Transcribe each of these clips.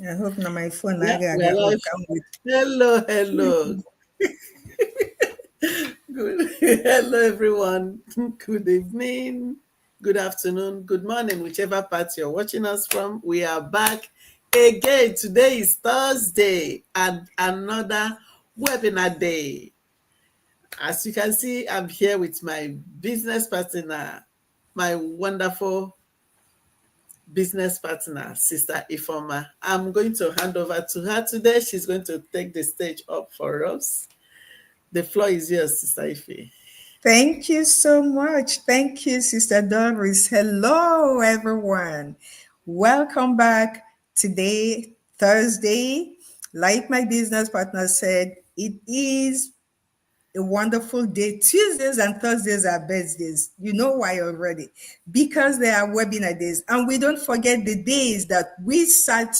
I hope na my phone Yeah, I got we are that will live. come with. Hello, hello. Good. Hello, everyone. Good evening, good afternoon, good morning, whichever part you're watching us from. We are back again. Today is Thursday and another webinar day. As you can see, I'm here with my business partner, my wonderful business partner, Sister Ifoma. I'm going to hand over to her today. She's going to take the stage up for us. The floor is yours, Sister Ife. Thank you so much. Thank you, Sister Doris. Hello, everyone. Welcome back today, Thursday. Like my business partner said, it is a wonderful day. Tuesdays and Thursdays are best days. You know why already? Because they are webinar days. And we don't forget the days that we sat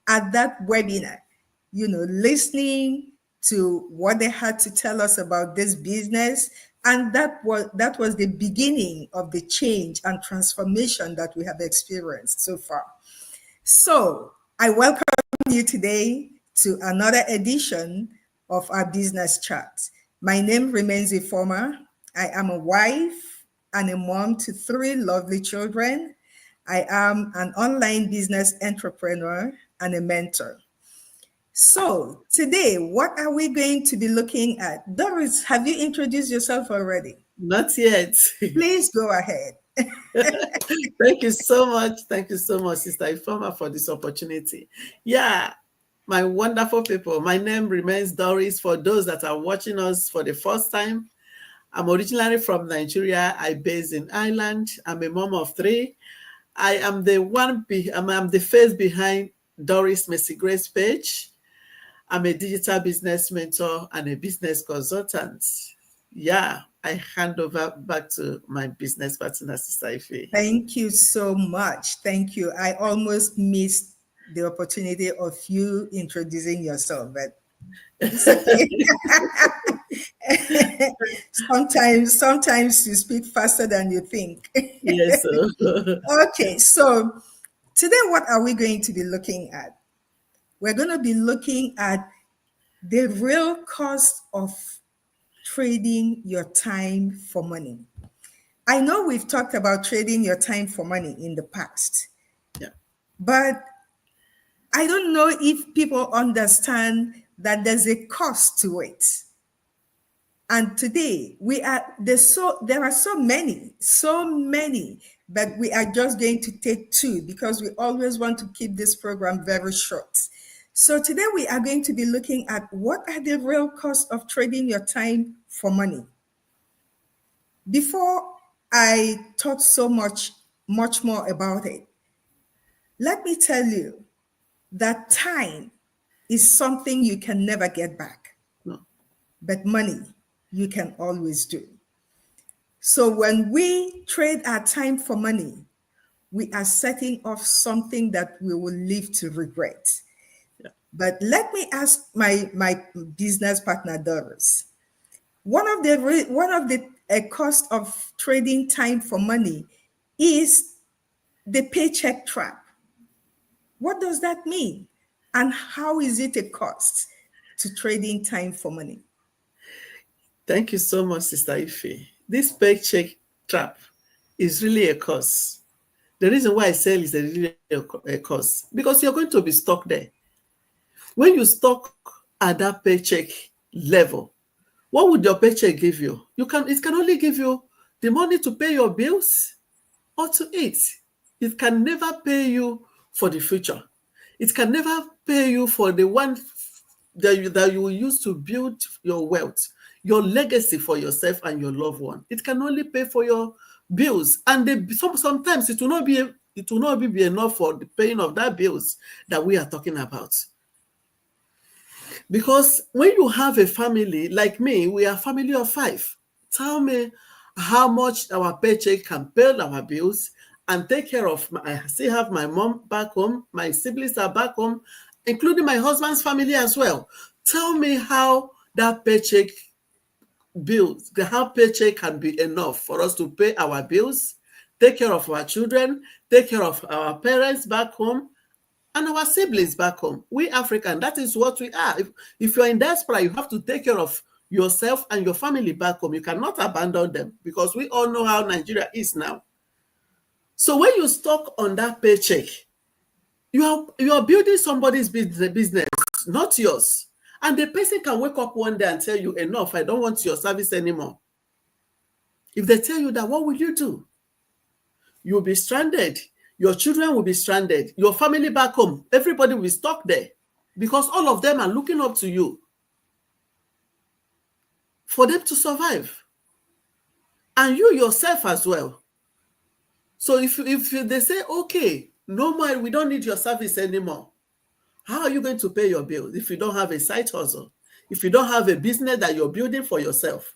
at that webinar, listening to what they had to tell us about this business. And that was the beginning of the change and transformation that we have experienced so far. So I welcome you today to another edition of our business chat. My name remains Ifoma. I am a wife and a mom to three lovely children. I am an online business entrepreneur and a mentor. So today, what are we going to be looking at? Doris, have you introduced yourself already? Not yet. Please go ahead. Thank you so much. Thank you so much, Sister Ifoma, for this opportunity. Yeah, my wonderful people. My name remains Doris. For those that are watching us for the first time, I'm originally from Nigeria. I based in Ireland. I'm a mom of three. I am the I'm the face behind Doris Mercy Grace page. I'm a digital business mentor and a business consultant. Yeah, I hand over back to my business partner, Sister Ife. Thank you so much. Thank you. I almost missed the opportunity of you introducing yourself, but it's okay. Sometimes you speak faster than you think. Yes, sir. Okay, so today what are we going to be looking at? We're going to be looking at the real cost of trading your time for money. I know we've talked about trading your time for money in the past, Yeah. but I don't know if people understand that there's a cost to it. And today there are so many, but we are just going to take two because we always want to keep this program very short. So today we are going to be looking at what are the real costs of trading your time for money. Before I talk much more about it, let me tell you that time is something you can never get back, No. but money you can always do. So when we trade our time for money, we are setting off something that we will live to regret. Yeah. But let me ask my business partner Doris. One of the cost of trading time for money is the paycheck trap. What does that mean? And how is it a cost to trading time for money? Thank you so much, Sister Ife. This paycheck trap is really a curse. The reason why I say is really a curse because you're going to be stuck there. When you stuck at that paycheck level, what would your paycheck give you? It can only give you the money to pay your bills or to eat. It can never pay you for the future. It can never pay you for the one that you will use to build your wealth, your legacy for yourself and your loved one. It can only pay for your bills, and sometimes it will not be enough for the paying of that bills that we are talking about. Because when you have a family like me, we are a family of five. Tell me how much our paycheck can pay our bills and take care of I still have my mom back home, my siblings are back home, including my husband's family as well. Tell me how that paycheck how paycheck can be enough for us to pay our bills, take care of our children, take care of our parents back home, and our siblings back home. We African, that is what we are. If you're in diaspora, you have to take care of yourself and your family back home. You cannot abandon them, because we all know how Nigeria is now. So when you stuck on that paycheck, you are building somebody's business, not yours. And the person can wake up one day and tell you, enough, I don't want your service anymore. If they tell you that, what will you do? You'll be stranded. Your children will be stranded. Your family back home, everybody will be stuck there, because all of them are looking up to you for them to survive. And you yourself as well. So if they say, okay, no more, we don't need your service anymore, how are you going to pay your bills if you don't have a side hustle? If you don't have a business that you're building for yourself?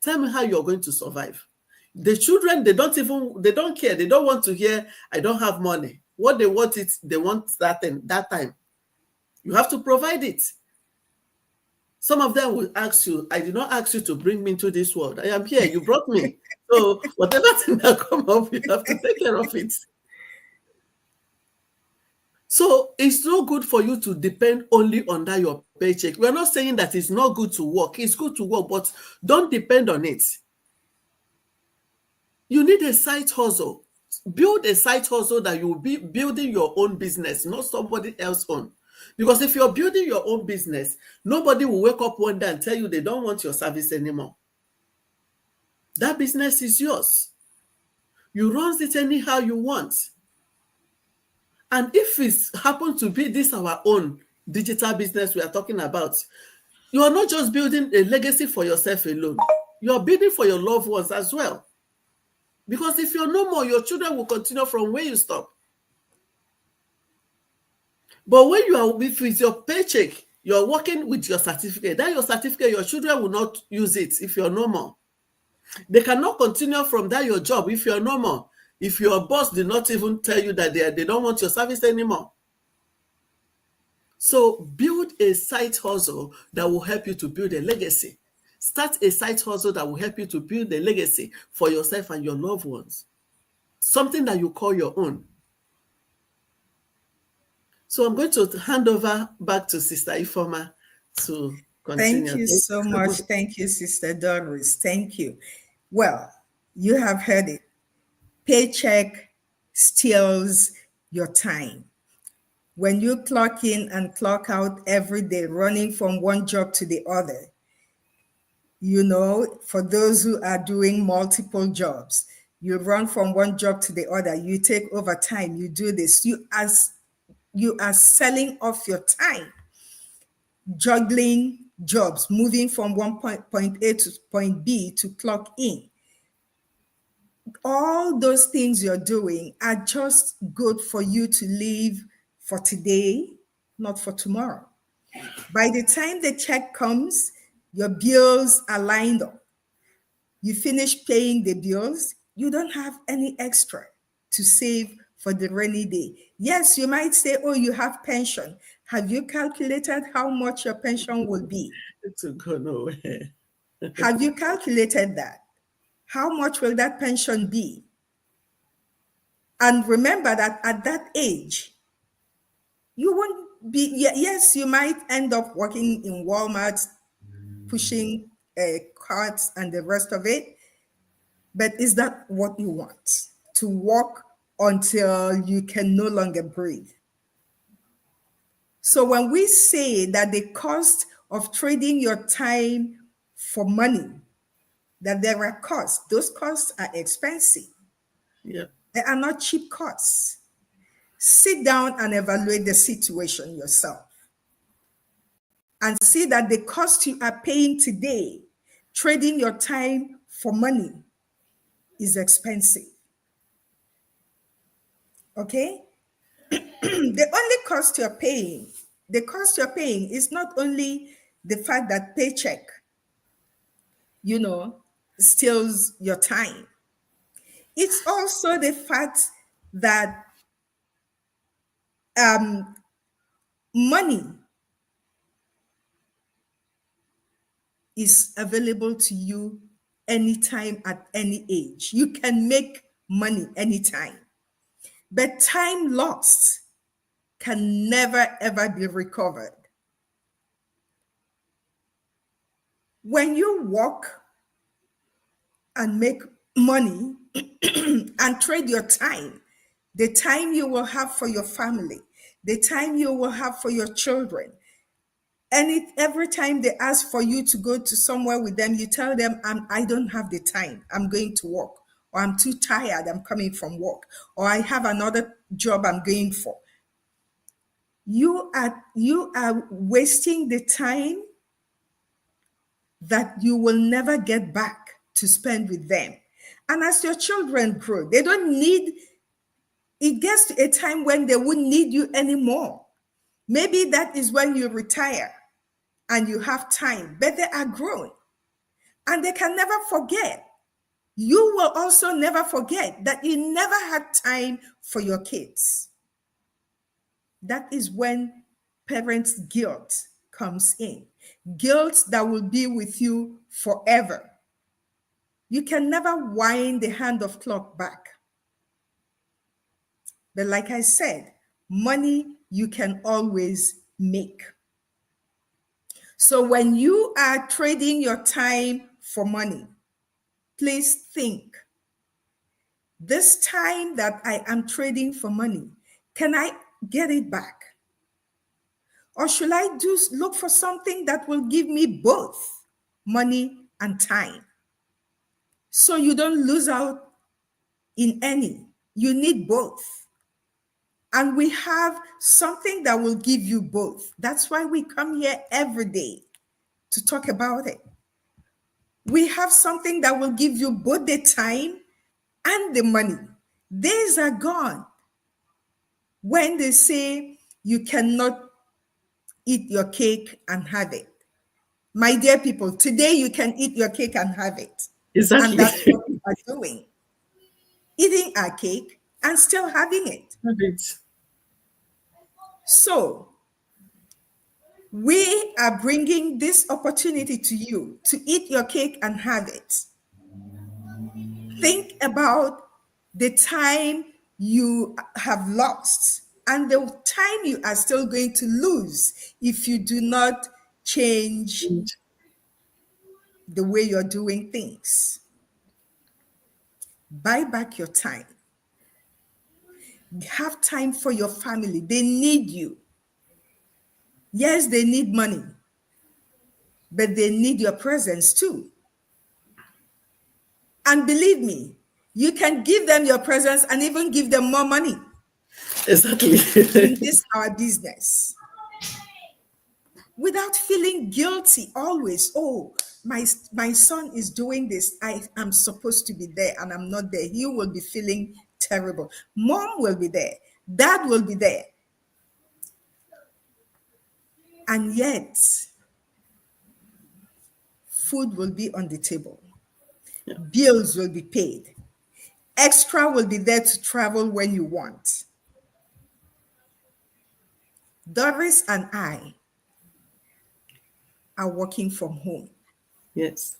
Tell me how you're going to survive. The children, they don't care. They don't want to hear, I don't have money. What they want is, they want that time. You have to provide it. Some of them will ask you, I did not ask you to bring me into this world. I am here. You brought me. So whatever thing that come up, you have to take care of it. So it's not good for you to depend only on that your paycheck. We're not saying that it's not good to work. It's good to work, but don't depend on it. You need a side hustle. Build a side hustle that you will be building your own business, not somebody else's own. Because if you're building your own business, nobody will wake up one day and tell you they don't want your service anymore. That business is yours. You run it anyhow you want. And if it happens to be this our own digital business we are talking about, you are not just building a legacy for yourself alone. You are building for your loved ones as well. Because if you're no more, your children will continue from where you stop. But when you are with your paycheck, you're working with your certificate. That your certificate, your children will not use it if you're no more. They cannot continue from that your job if you're no more. If your boss did not even tell you that they don't want your service anymore. So build a side hustle that will help you to build a legacy. Start a side hustle that will help you to build a legacy for yourself and your loved ones. Something that you call your own. So I'm going to hand over back to Sister Ifoma to Thank continue. you so much. Thank you, Sister Doris. Thank you. Well, you have heard it. Paycheck steals your time. When you clock in and clock out every day, running from one job to the other, for those who are doing multiple jobs, you run from one job to the other, you take overtime, you do this, you are selling off your time, juggling jobs, moving from point A to point B to clock in. All those things you're doing are just good for you to live for today, not for tomorrow. By the time the check comes, your bills are lined up. You finish paying the bills, you don't have any extra to save for the rainy day. Yes, you might say, oh, you have pension. Have you calculated how much your pension will be? To go nowhere. Have you calculated that? How much will that pension be? And remember that at that age, you won't be, yes, you might end up working in Walmart, pushing carts and the rest of it. But is that what you want? To work until you can no longer breathe? So when we say that the cost of trading your time for money, that there are costs, those costs are expensive. Yeah. They are not cheap costs. Sit down and evaluate the situation yourself and see that the cost you are paying today, trading your time for money, is expensive. Okay? The only cost you're paying, is not only the fact that paycheck, steals your time. It's also the fact that money is available to you anytime at any age. You can make money anytime. But time lost can never ever be recovered. When you work and make money and trade your time, the time you will have for your family, the time you will have for your children, every time they ask for you to go to somewhere with them, you tell them, I don't have the time, I'm going to work, or I'm too tired, I'm coming from work, or I have another job I'm going for. You are wasting the time that you will never get back to spend with them. And as your children grow, they don't need, it gets to a time when they wouldn't need you anymore. Maybe that is when you retire and you have time, but they are grown and they can never forget. You will also never forget that you never had time for your kids. That is when parents' guilt comes in. Guilt that will be with you forever. You can never wind the hand of clock back. But like I said, money you can always make. So when you are trading your time for money, please think, this time that I am trading for money, can I get it back? Or should I look for something that will give me both money and time? So you don't lose out in any. You need both. And we have something that will give you both. That's why we come here every day to talk about it. We have something that will give you both the time and the money. Days are gone when they say you cannot eat your cake and have it. My dear people, today you can eat your cake and have it. And Exactly. that's what we are doing. Eating our cake and still having it. Have it. So we are bringing this opportunity to you to eat your cake and have it. Think about the time you have lost and the time you are still going to lose if you do not change the way you're doing things. Buy back your time. Have time for your family. They need you. Yes, they need money, but they need your presence too. And believe me, you can give them your presence and even give them more money Exactly. in this our business without feeling guilty always. Oh, my son is doing this. I am supposed to be there and I'm not there. He will be feeling terrible. Mom will be there. Dad will be there. And yet, food will be on the table. Yeah. Bills will be paid. Extra will be there to travel when you want. Doris and I are working from home Yes.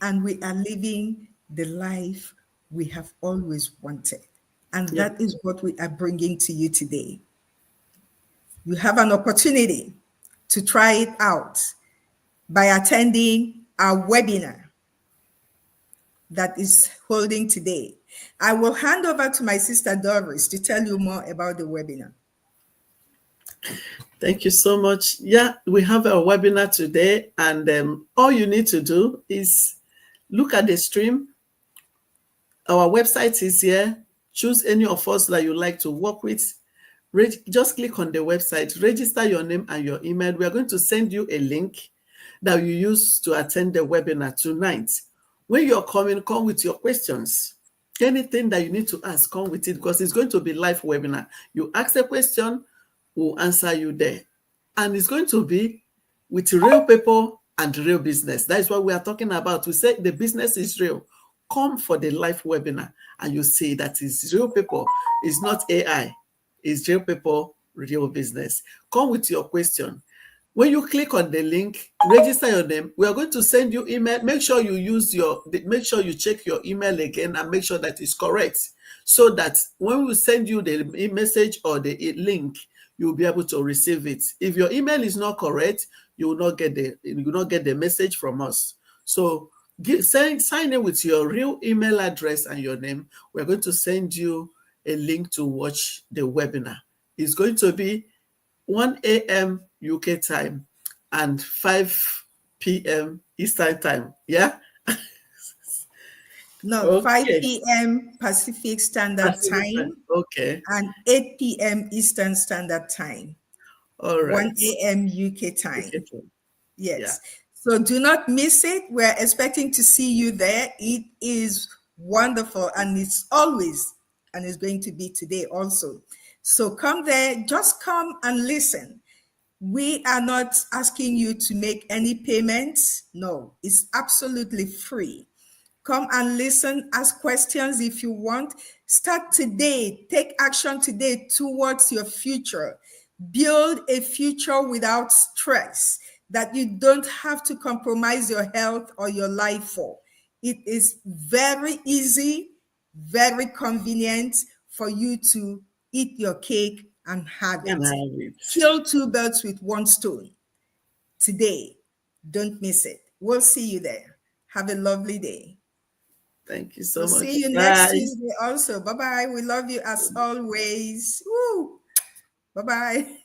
and we are living the life we have always wanted. And Yeah. that is what we are bringing to you today. You have an opportunity to try it out by attending our webinar that is holding today. I will hand over to my sister Doris to tell you more about the webinar. Thank you so much. Yeah, we have a webinar today, and all you need to do is look at the stream. Our website is here. Choose any of us that you like to work with. Just click on the website, register your name and your email. We are going to send you a link that you use to attend the webinar tonight. When you're coming, come with your questions. Anything that you need to ask, come with it, because it's going to be live webinar. You ask a question, we'll answer you there. And it's going to be with real people and real business. That is what we are talking about. We say the business is real. Come for the live webinar and you see that it's real people. It's not AI. It's real people, real business. Come with your question. When you click on the link, register your name. We are going to send you email. Make sure you make sure you check your email again and make sure that it's correct, so that when we send you the message or the link, you'll be able to receive it. If your email is not correct, you will not get the message from us. So sign in with your real email address and your name. We're going to send you a link to watch the webinar. It's going to be 1 a.m. UK time and 5 p.m. Eastern time. Yeah? No, Okay. 5 p.m. Pacific Standard Pacific time. Time Okay. and 8 p.m. Eastern Standard Time, All right. 1 a.m. UK Okay. time. Yeah. Yes. So do not miss it. We're expecting to see you there. It is wonderful, and it's always, and it's going to be today also. So come there, just come and listen. We are not asking you to make any payments. No, it's absolutely free. Come and listen, ask questions if you want. Start today, take action today towards your future. Build a future without stress that you don't have to compromise your health or your life for. It is very easy, very convenient for you to eat your cake and have Can it. have it. Kill two birds with one stone today. Don't miss it. We'll see you there. Have a lovely day. Thank you so We'll much. see you next Bye. Tuesday also. Bye bye. We love you as always. Woo. Bye bye.